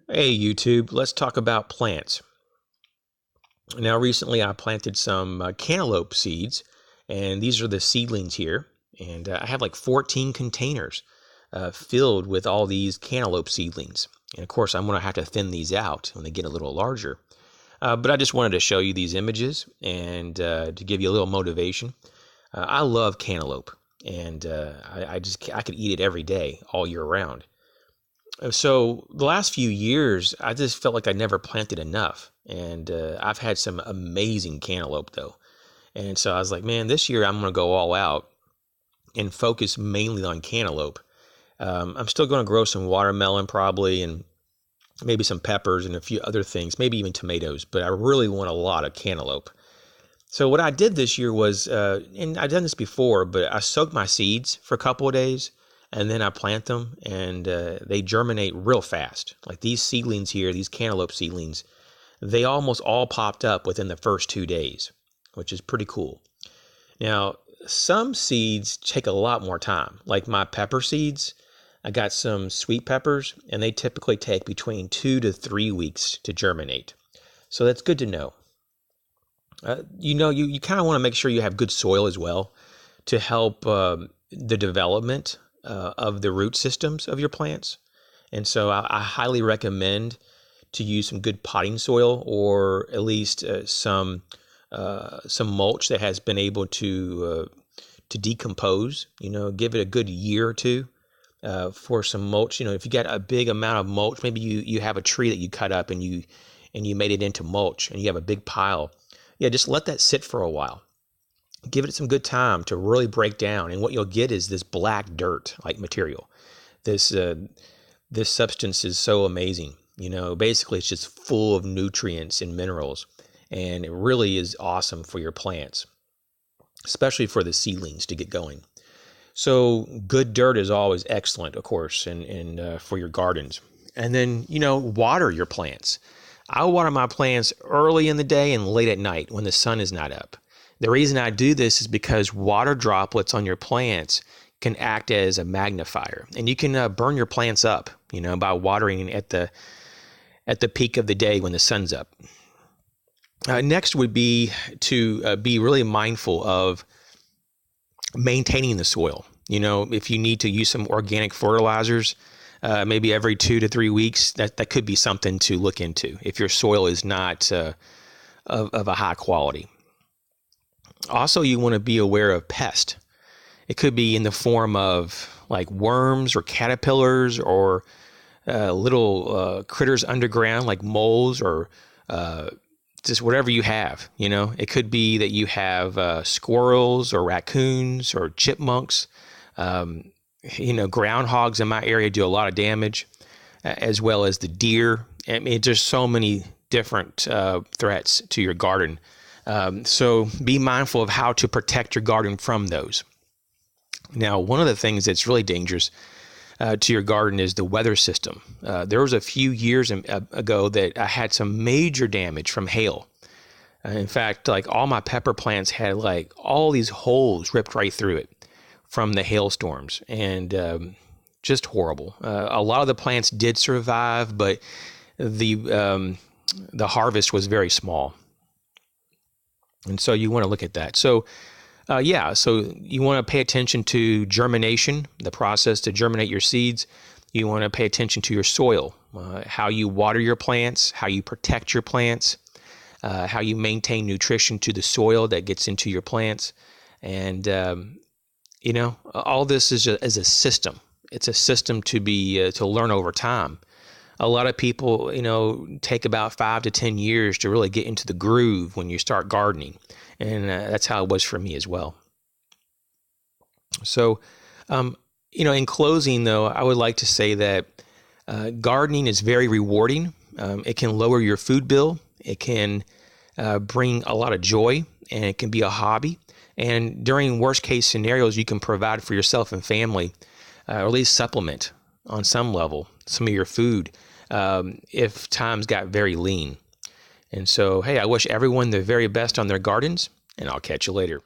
Hey YouTube, let's talk about plants. Now recently I planted some cantaloupe seeds, and these are the seedlings here. And I have like 14 containers filled with all these cantaloupe seedlings. And of course I'm going to have to thin these out when they get a little larger. But I just wanted to show you these images and to give you a little motivation. I love cantaloupe, and I could eat it every day, all year round. So the last few years, I just felt like I never planted enough, and I've had some amazing cantaloupe though. And so I was like, man, this year I'm going to go all out and focus mainly on cantaloupe. I'm still going to grow some watermelon probably, and maybe some peppers and a few other things, maybe even tomatoes, but I really want a lot of cantaloupe. So what I did this year was, and I've done this before, but I soaked my seeds for a couple of days, and then I plant them, and they germinate real fast. Like these seedlings here, these cantaloupe seedlings, they almost all popped up within the first 2 days, which is pretty cool. Now, some seeds take a lot more time. Like my pepper seeds, I got some sweet peppers, and they typically take between 2 to 3 weeks to germinate. So that's good to know. You kind of want to make sure you have good soil as well to help the development of the root systems of your plants. And so I highly recommend to use some good potting soil, or at least some mulch that has been able to decompose. Give it a good year or two for some mulch. If you got a big amount of mulch, maybe you have a tree that you cut up and you made it into mulch, and you have a big pile. Yeah, just let that sit for a while. Give it some good time to really break down, and what you'll get is this black dirt-like material. This substance is so amazing. Basically it's just full of nutrients and minerals, and it really is awesome for your plants, especially for the seedlings to get going. So good dirt is always excellent, of course, and for your gardens. And then, water your plants. I water my plants early in the day and late at night when the sun is not up. The reason I do this is because water droplets on your plants can act as a magnifier, and you can burn your plants up, by watering at the peak of the day when the sun's up. Next would be to be really mindful of maintaining the soil. If you need to use some organic fertilizers, maybe every 2 to 3 weeks, that could be something to look into if your soil is not of a high quality. Also, you want to be aware of pests. It could be in the form of like worms or caterpillars, or little critters underground like moles, or just whatever you have. It could be that you have squirrels or raccoons or chipmunks. Groundhogs in my area do a lot of damage, as well as the deer. I mean, there's so many different threats to your garden. So be mindful of how to protect your garden from those. Now, one of the things that's really dangerous to your garden is the weather system. There was a few years ago that I had some major damage from hail. In fact, like all my pepper plants had like all these holes ripped right through it from the hailstorms, and just horrible. A lot of the plants did survive, but the harvest was very small. And so you want to look at that. So you want to pay attention to germination, the process to germinate your seeds. You want to pay attention to your soil, how you water your plants, how you protect your plants, how you maintain nutrition to the soil that gets into your plants. And, all this is a system. It's a system to learn over time. A lot of people, take about 5 to 10 years to really get into the groove when you start gardening. And that's how it was for me as well. So, in closing, though, I would like to say that gardening is very rewarding. It can lower your food bill. It can bring a lot of joy, and it can be a hobby. And during worst case scenarios, you can provide for yourself and family, or at least supplement on some level some of your food if times got very lean. And so, hey, I wish everyone the very best on their gardens, and I'll catch you later.